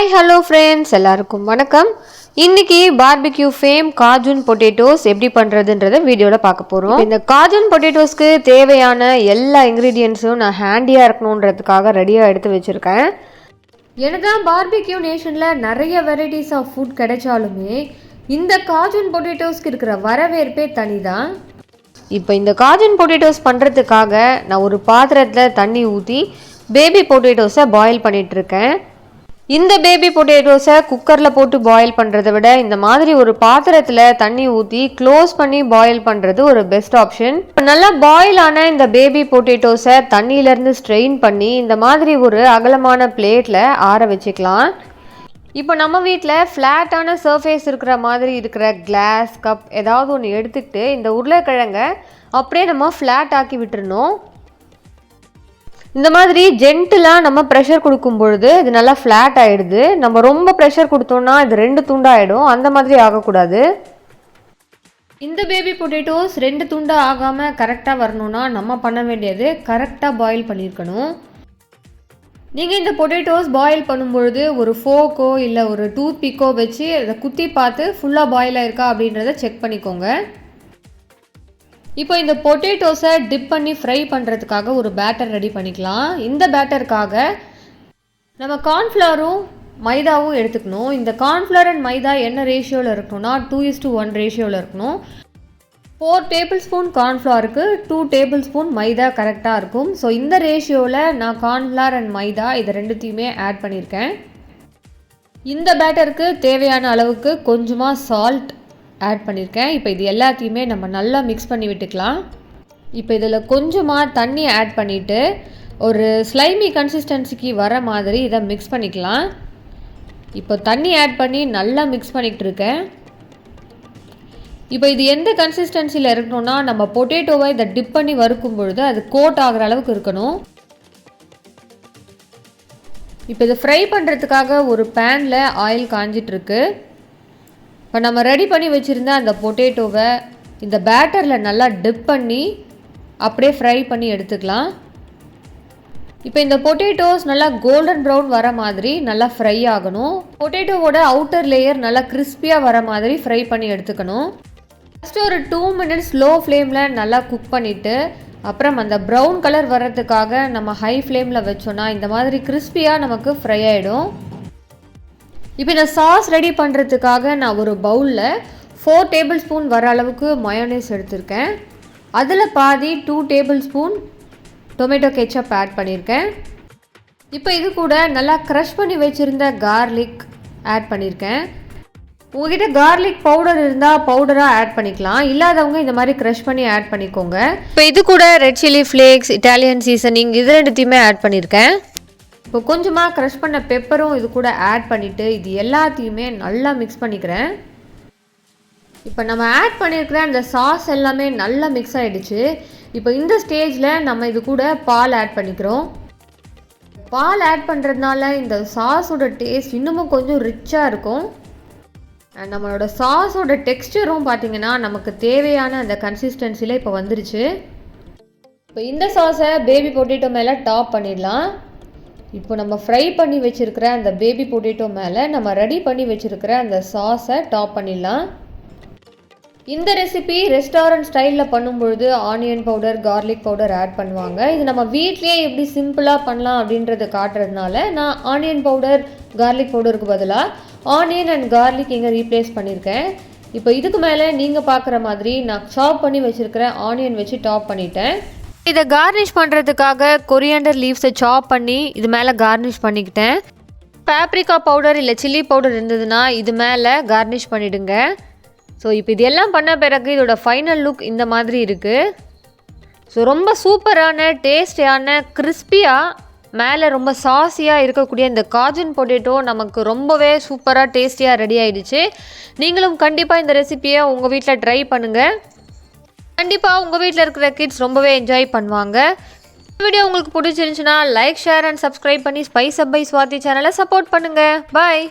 Hi, hello friends, எல்லாருக்கும் வணக்கம். இன்னைக்கு barbeque fame Cajun Potatoes எப்படி பண்றதுன்றத வீடியோல பார்க்க போறோம். இந்த Cajun Potatoesக்கு தேவையான எல்லா ingredientsம் நான் ஹேண்டியா இருக்கணும்ன்றதுக்காக ரெடியா எடுத்து வச்சிருக்கேன். என்னதான் barbeque நேஷன்ல நிறைய varieties of food கிடைச்சாலுமே இந்த Cajun Potatoesக்கு இருக்கிற வரவேற்பே தனிதான். இப்போ இந்த Cajun Potatoes பண்றதுக்காக நான் ஒரு பாத்திரத்துல தண்ணி ஊத்தி பேபி பொட்டேட்டோஸை பாயில் பண்ணிட்டு இருக்கேன். இந்த பேபி பொட்டேட்டோஸை குக்கரில் போட்டு பாயில் பண்ணுறதை விட இந்த மாதிரி ஒரு பாத்திரத்தில் தண்ணி ஊற்றி க்ளோஸ் பண்ணி பாயில் பண்ணுறது ஒரு பெஸ்ட் ஆப்ஷன். நல்லா பாயில் ஆன இந்த பேபி பொட்டேட்டோஸை தண்ணியிலேருந்து ஸ்ட்ரெயின் பண்ணி இந்த மாதிரி ஒரு அகலமான பிளேட்டில் ஆற வச்சுக்கலாம். இப்போ நம்ம வீட்டில் ஃப்ளாட்டான சர்ஃபேஸ் இருக்கிற மாதிரி இருக்கிற கிளாஸ் கப் ஏதாவது ஒன்று எடுத்துக்கிட்டு இந்த உருளைக்கிழங்கை அப்படியே நம்ம ஃப்ளாட் ஆக்கி விட்டுறணும். இந்த மாதிரி ஜென்டிலாக நம்ம ப்ரெஷர் கொடுக்கும் பொழுது இது நல்லா ஃப்ளாட் ஆகிடுது. நம்ம ரொம்ப ப்ரெஷர் கொடுத்தோம்னா இது ரெண்டு துண்டாகிடும், அந்த மாதிரி ஆகக்கூடாது. இந்த பேபி பொட்டேட்டோஸ் ரெண்டு துண்டாக ஆகாமல் கரெக்டாக வரணும்னா நம்ம பண்ண வேண்டியது கரெக்டாக பாயில் பண்ணியிருக்கணும். நீங்கள் இந்த பொட்டேட்டோஸ் பாயில் பண்ணும்பொழுது ஒரு ஃபோக்கோ இல்லை ஒரு டூத் பிக்கோ வச்சு அதை குத்தி பார்த்து ஃபுல்லாக பாயில் ஆயிருக்கா அப்படின்றத செக் பண்ணிக்கோங்க. இப்போ இந்த பொட்டேட்டோஸை டிப் பண்ணி ஃப்ரை பண்ணுறதுக்காக ஒரு பேட்டர் ரெடி பண்ணிக்கலாம். இந்த பேட்டருக்காக நம்ம கார்ன்ஃப்ளவரும் மைதாவும் எடுத்துக்கணும். இந்த கார்ன்ஃப்ளவர் அண்ட் மைதா என்ன ரேஷியோவில் இருக்கணும்னா 2:1 ரேஷியோவில் இருக்கணும். 4 டேபிள் ஸ்பூன் கார்ன்ஃப்ளவருக்கு 2 டேபிள் ஸ்பூன் மைதா கரெக்டாக இருக்கும். ஸோ இந்த ரேஷியோவில் நான் கார்ன்ஃப்ளவர் அண்ட் மைதா இது ரெண்டுத்தையுமே ஆட் பண்ணியிருக்கேன். இந்த பேட்டருக்கு தேவையான அளவுக்கு கொஞ்சமாக சால்ட் ஆட் பண்ணியிருக்கேன். இப்போ இது எல்லாத்தையுமே நம்ம நல்லா மிக்ஸ் பண்ணி விட்டுக்கலாம். இப்போ இதில் கொஞ்சமாக தண்ணி ஆட் பண்ணிவிட்டு ஒரு ஸ்லைமி கன்சிஸ்டன்சிக்கு வர மாதிரி இதை மிக்ஸ் பண்ணிக்கலாம். இப்போ தண்ணி ஆட் பண்ணி நல்லா மிக்ஸ் பண்ணிக்கிட்டு இருக்கேன். இப்போ இது எந்த கன்சிஸ்டன்சியில் இருக்கணும்னா நம்ம பொட்டேட்டோவை இதை டிப் பண்ணி வறுக்கும் பொழுது அது கோட் ஆகிற அளவுக்கு இருக்கணும். இப்போ இதை ஃப்ரை பண்ணுறதுக்காக ஒரு பேனில் ஆயில் காஞ்சிட்ருக்கு. இப்போ நம்ம ரெடி பண்ணி வச்சுருந்த அந்த பொட்டேட்டோவை இந்த பேட்டரில் நல்லா டிப் பண்ணி அப்படியே ஃப்ரை பண்ணி எடுத்துக்கலாம். இப்போ இந்த பொட்டேட்டோஸ் நல்லா கோல்டன் ப்ரௌன் வர மாதிரி நல்லா ஃப்ரை ஆகணும். பொட்டேட்டோவோட அவுட்டர் லேயர் நல்லா கிறிஸ்பியாக வர மாதிரி ஃப்ரை பண்ணி எடுத்துக்கணும். ஃபஸ்ட்டு ஒரு 2 மினிட்ஸ் லோ ஃப்ளேமில் நல்லா குக் பண்ணிவிட்டு அப்புறம் அந்த ப்ரௌன் கலர் வர்றதுக்காக நம்ம ஹை ஃப்ளேமில் வச்சோன்னா இந்த மாதிரி கிறிஸ்பியாக நமக்கு ஃப்ரை ஆகிடும். இப்போ இந்த சாஸ் ரெடி பண்ணுறதுக்காக நான் ஒரு பவுலில் 4 டேபிள் ஸ்பூன் வர அளவுக்கு மயோனைஸ் எடுத்திருக்கேன். அதில் பாதி 2 tablespoon tomato ketchup add பண்ணியிருக்கேன். இப்போ இது கூட நல்லா க்ரஷ் பண்ணி வச்சுருந்த கார்லிக் ஆட் பண்ணியிருக்கேன். உங்கள்கிட்ட கார்லிக் பவுடர் இருந்தால் பவுடராக ஆட் பண்ணிக்கலாம், இல்லாதவங்க இந்த மாதிரி க்ரஷ் பண்ணி ஆட் பண்ணிக்கோங்க. இப்போ இது கூட red chilli flakes, Italian seasoning இது ரெண்டுத்தையுமே ஆட் பண்ணியிருக்கேன். இப்போ கொஞ்சமாக க்ரஷ் பண்ண பெப்பரும் இது கூட ஆட் பண்ணிவிட்டு இது எல்லாத்தையுமே நல்லா மிக்ஸ் பண்ணிக்கிறேன். இப்போ நம்ம ஆட் பண்ணியிருக்கிற அந்த சாஸ் எல்லாமே நல்லா மிக்ஸ் ஆகிடுச்சு. இப்போ இந்த ஸ்டேஜில் நம்ம இது கூட பால் ஆட் பண்ணிக்கிறோம். பால் ஆட் பண்ணுறதுனால இந்த சாஸோட டேஸ்ட் இன்னமும் கொஞ்சம் ரிச்சாக இருக்கும். நம்மளோட சாஸோட டெக்ஸ்டரும் பார்த்திங்கன்னா நமக்கு தேவையான அந்த கன்சிஸ்டன்சியில் இப்போ வந்துருச்சு. இப்போ இந்த சாஸை பேபி பொட்டேட்டோ மேலே டாப் பண்ணிடலாம். இப்போ நம்ம ஃப்ரை பண்ணி வச்சுருக்கிற அந்த பேபி பொட்டேட்டோ மேலே நம்ம ரெடி பண்ணி வச்சுருக்கிற அந்த சாஸை டாப் பண்ணிடலாம். இந்த ரெசிபி ரெஸ்டாரண்ட் ஸ்டைலில் பண்ணும்பொழுது onion powder, garlic powder add பண்ணுவாங்க. இது நம்ம வீட்லேயே எப்படி சிம்பிளாக பண்ணலாம் அப்படின்றத காட்டுறதுனால நான் ஆனியன் பவுடர், கார்லிக் பவுடருக்கு பதிலாக ஆனியன் அண்ட் கார்லிக் இங்கே ரீப்ளேஸ் பண்ணியிருக்கேன். இப்போ இதுக்கு மேலே நீங்கள் பார்க்குற மாதிரி நான் சாப் பண்ணி வச்சுருக்கிற ஆனியன் வச்சு டாப் பண்ணிட்டேன். இதை கார்னிஷ் பண்ணுறதுக்காக கொரியாண்டர் லீவ்ஸை சாப் பண்ணி இது மேலே கார்னிஷ் பண்ணிக்கிட்டேன். பேப்ரிக்கா பவுடர் இல்லை சில்லி பவுடர் இருந்ததுன்னா இது மேலே கார்னிஷ் பண்ணிவிடுங்க. ஸோ இப்போ இது எல்லாம் பண்ண பிறகு இதோட ஃபைனல் லுக் இந்த மாதிரி இருக்குது. ஸோ ரொம்ப சூப்பரான டேஸ்டியான கிறிஸ்பியாக மேலே ரொம்ப சாஸியாக இருக்கக்கூடிய இந்த காஜன் பொட்டேட்டோ நமக்கு ரொம்பவே சூப்பராக டேஸ்டியாக ரெடி ஆகிடுச்சு. நீங்களும் கண்டிப்பாக இந்த ரெசிபியை உங்கள் வீட்டில் ட்ரை பண்ணுங்கள். கண்டிப்பாக உங்கள் வீட்டில் இருக்கிற கிட்ஸ் ரொம்பவே என்ஜாய் பண்ணுவாங்க. இந்த வீடியோ உங்களுக்கு பிடிச்சிருந்துச்சுன்னா லைக், ஷேர் அண்ட் சப்ஸ்கிரைப் பண்ணி ஸ்பைஸ் அப் பை ஸ்வாதி சேனலை சப்போர்ட் பண்ணுங்கள். பாய்.